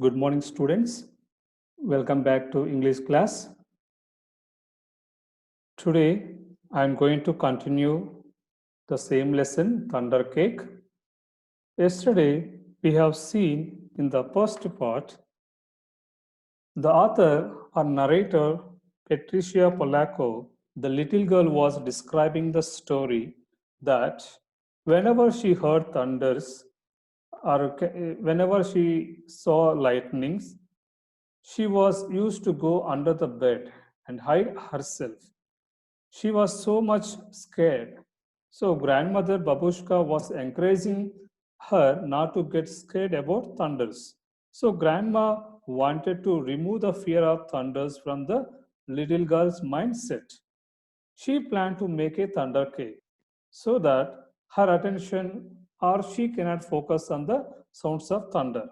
Good morning, students. Welcome back to English class. Today, I am going to continue the same lesson, Thunder Cake. Yesterday, we have seen in the first part, the author or narrator, Patricia Polaced, the little girl was describing the story that whenever she heard thunders or whenever she saw lightnings, she was used to go under the bed and hide herself. She was so much scared. So grandmother Babushka was encouraging her not to get scared about thunders. So grandma wanted to remove the fear of thunders from the little girl's mindset. She planned to make a thunder cake so that her attention or she cannot focus on the sounds of thunder.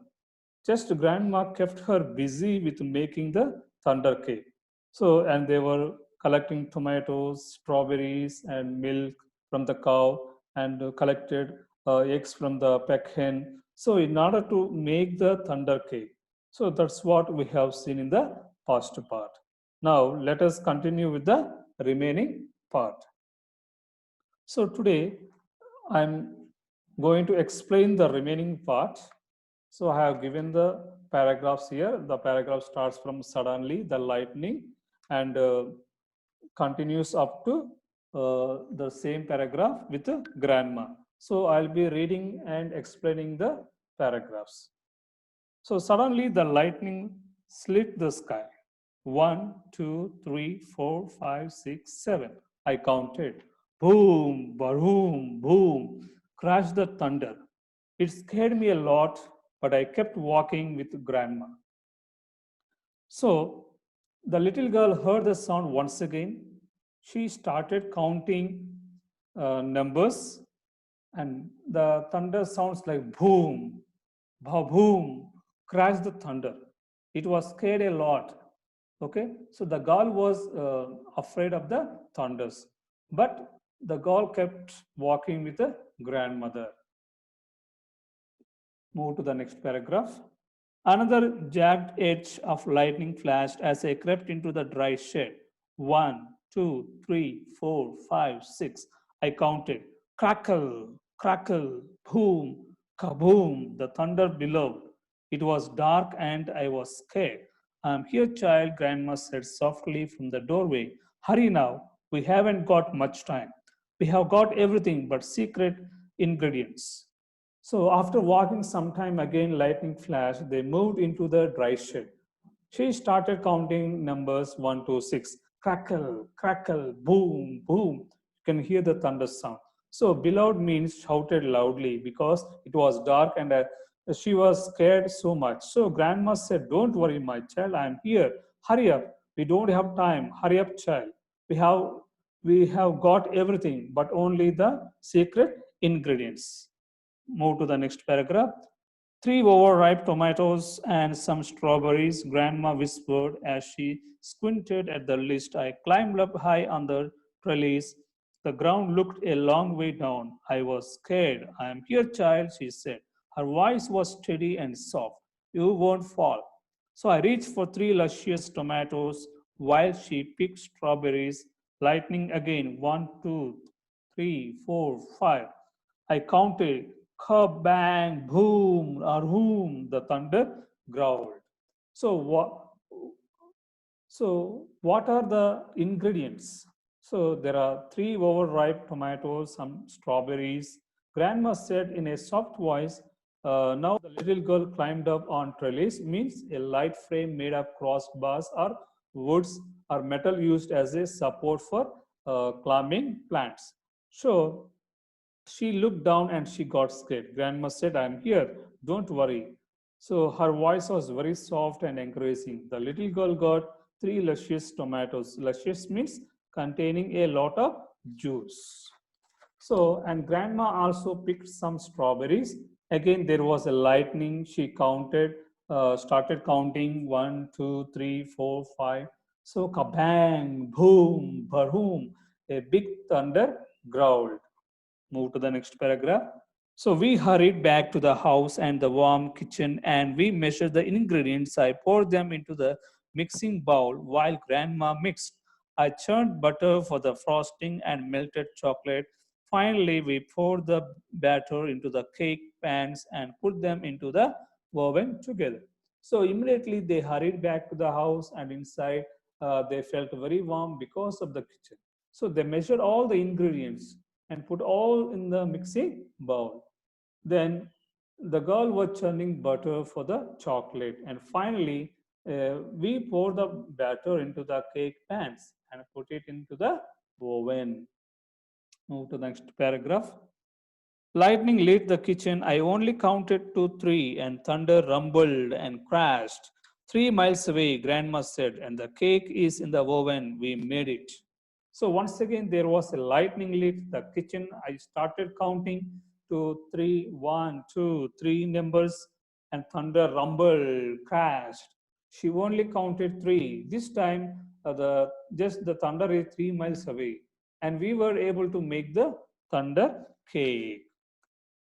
Just grandma kept her busy with making the thunder cake. So, and they were collecting tomatoes, strawberries, and milk from the cow, and collected eggs from the peck hen. So, in order to make the thunder cake, so that's what we have seen in the past part. Now, let us continue with the remaining part. So, today I'm going to explain the remaining part. So I have given the paragraphs here. The paragraph starts from suddenly, the lightning, and continues up to the same paragraph with the grandma. So I'll be reading and explaining the paragraphs. So suddenly the lightning slit the sky. 1, 2, 3, 4, 5, 6, 7. I counted. Boom, boom, boom. Crashed the thunder. It scared me a lot, but I kept walking with grandma. So the little girl heard the sound once again. She started counting numbers, and the thunder sounds like boom, boom, crashed the thunder. It was scared a lot. Okay, so the girl was afraid of the thunders, but the girl kept walking with the grandmother. Move to the next paragraph. Another jagged edge of lightning flashed as I crept into the dry shed. 1, 2, 3, 4, 5, 6. I counted. Crackle, crackle, boom, kaboom, the thunder below. It was dark and I was scared. I'm here, child, grandma said softly from the doorway. Hurry now, we haven't got much time. We have got everything but secret ingredients. So after walking some time again, lightning flashed, they moved into the dry shed. She started counting numbers 1 to 6. Crackle, crackle, boom, boom. You can hear the thunder sound. So beloved means shouted loudly because it was dark and she was scared so much. So grandma said, don't worry, my child, I am here. Hurry up. We don't have time. Hurry up, child. We have got everything, but only the secret ingredients. Move to the next paragraph. 3 overripe tomatoes and some strawberries, grandma whispered as she squinted at the list. I climbed up high on the trellis. The ground looked a long way down. I was scared. I am here, child, she said. Her voice was steady and soft. You won't fall. So I reached for 3 luscious tomatoes while she picked strawberries. Lightning again. 1, 2, 3, 4, 5. I counted. Bang, boom, or boom, the thunder growled. So what are the ingredients? So there are 3 overripe tomatoes, some strawberries. Grandma said in a soft voice, now the little girl climbed up on trellis means a light frame made of crossbars or woods or metal used as a support for climbing plants. So she looked down and she got scared. Grandma said, I'm here, don't worry. So her voice was very soft and encouraging. The little girl got 3 luscious tomatoes. Luscious means containing a lot of juice. So, and grandma also picked some strawberries. Again, there was a lightning. She counted, started counting 1, 2, 3, 4, 5. So, kabang, boom, boom, a big thunder growled. Move to the next paragraph. So we hurried back to the house and the warm kitchen and we measured the ingredients. I poured them into the mixing bowl while Grandma mixed. I churned butter for the frosting and melted chocolate. Finally, we poured the batter into the cake pans and put them into the oven together. So immediately they hurried back to the house and inside they felt very warm because of the kitchen. So they measured all the ingredients and put all in the mixing bowl. Then the girl was churning butter for the chocolate. And finally, we pour the batter into the cake pans and put it into the oven. Move to the next paragraph. Lightning lit the kitchen. I only counted to three, and thunder rumbled and crashed. 3 miles away, Grandma said, and the cake is in the oven. We made it. So once again, there was a lightning lit the kitchen. I started counting to three, one, two, three numbers, and thunder rumbled, crashed. She only counted three. This time, the thunder is 3 miles away, and we were able to make the thunder cake.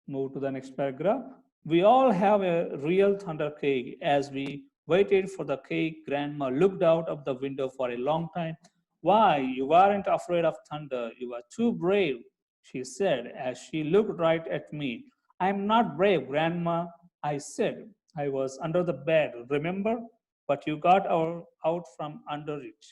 Move to the next paragraph. We all have a real thunder cake. As we waited for the cake, Grandma looked out of the window for a long time. Why, you aren't afraid of thunder. You are too brave, she said as she looked right at me. I'm not brave, Grandma, I said. I was under the bed, remember? But you got out from under it.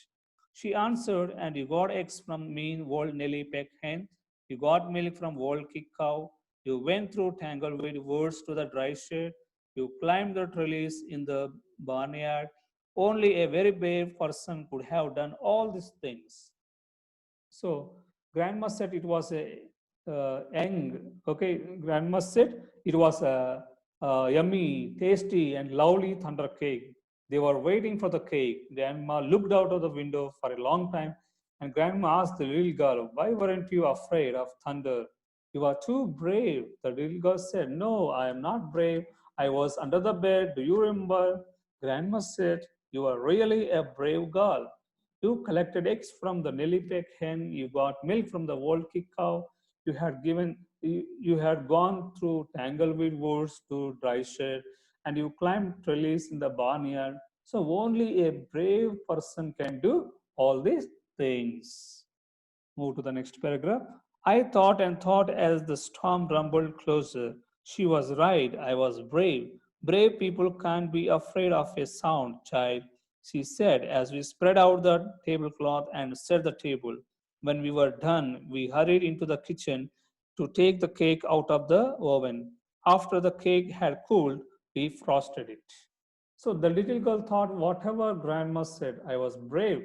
She answered, and you got eggs from mean old Nelly Peck hen. You got milk from old kick cow. You went through tangleweed woods to the dry shed. You climbed the trellis in the barnyard. Only a very brave person could have done all these things. So grandma said it was a young. Okay, grandma said it was a yummy, tasty, and lovely thunder cake. They were waiting for the cake. Grandma looked out of the window for a long time, and grandma asked the little girl, "Why weren't you afraid of thunder? You are too brave." The little girl said, "No, I am not brave. I was under the bed. Do you remember?" Grandma said, "You are really a brave girl. You collected eggs from the Nellypeck hen. You got milk from the old kick cow. You had gone through tangleweed woods to dry shed, and you climbed trellis in the barnyard. So only a brave person can do all these things." Move to the next paragraph. I thought and thought as the storm rumbled closer. She was right. I was brave. Brave people can't be afraid of a sound, child, she said as we spread out the tablecloth and set the table. When we were done, we hurried into the kitchen to take the cake out of the oven. After the cake had cooled, we frosted it. So the little girl thought, whatever grandma said, I was brave.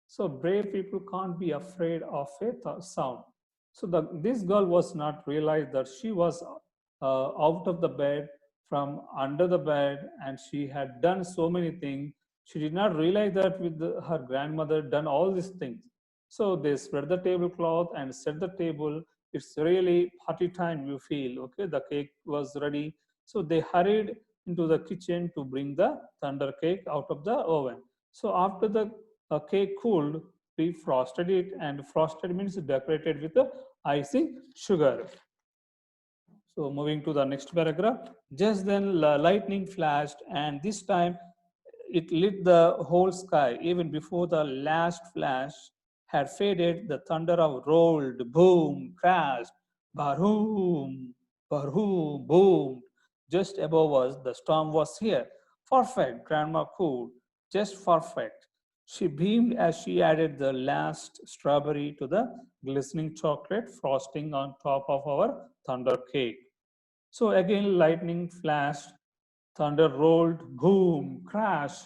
So brave people can't be afraid of a sound. So this girl was not realized that she was out of the bed from under the bed and she had done so many things. She did not realize that her grandmother done all these things. So they spread the tablecloth and set the table. It's really party time, you feel. Okay, the cake was ready. So they hurried into the kitchen to bring the thunder cake out of the oven. So after the cake cooled, we frosted it, and frosted means decorated with the icing sugar. So moving to the next paragraph. Just then lightning flashed, and this time it lit the whole sky. Even before the last flash had faded, the thunder of rolled, boom, crashed, baroom, baroom, boom. Just above us, the storm was here. Perfect, Grandma cooed. Just perfect. She beamed as she added the last strawberry to the glistening chocolate frosting on top of our thunder cake. So again, lightning flashed, thunder rolled, boom, crash,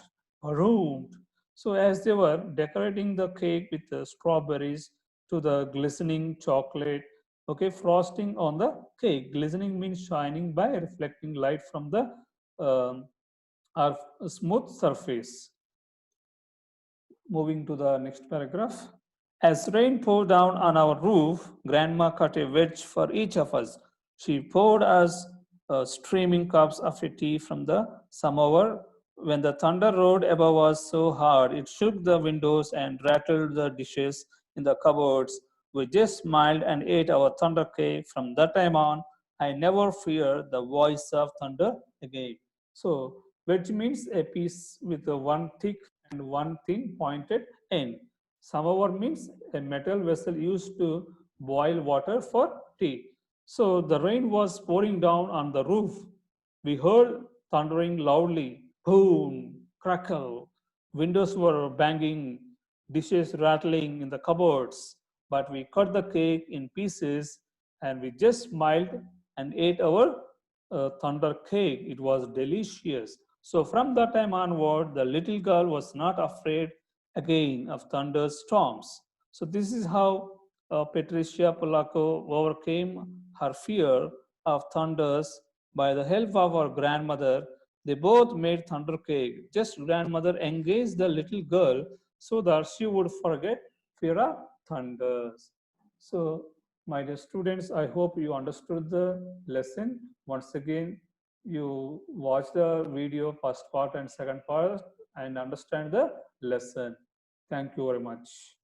boomed. So as they were decorating the cake with the strawberries to the glistening chocolate, okay, frosting on the cake. Glistening means shining by reflecting light from the um, our smooth surface. Moving to the next paragraph. As rain poured down on our roof, Grandma cut a wedge for each of us. She poured us streaming cups of a tea from the samovar. When the thunder roared above us so hard, it shook the windows and rattled the dishes in the cupboards. We just smiled and ate our thunder cake. From that time on, I never fear the voice of thunder again. So, wedge means a piece with a one thick and one thin pointed end. Samovar means a metal vessel used to boil water for tea. So, the rain was pouring down on the roof. We heard thundering loudly, boom, crackle. Windows were banging, dishes rattling in the cupboards. But we cut the cake in pieces and we just smiled and ate our thunder cake. It was delicious. So from that time onward, the little girl was not afraid again of thunderstorms. So this is how Patricia Polacco overcame her fear of thunders by the help of her grandmother. They both made thunder cake. Just grandmother engaged the little girl so that she would forget fear of thunders. So, my dear students, I hope you understood the lesson. Once again, you watch the video first part and second part and understand the lesson. Thank you very much.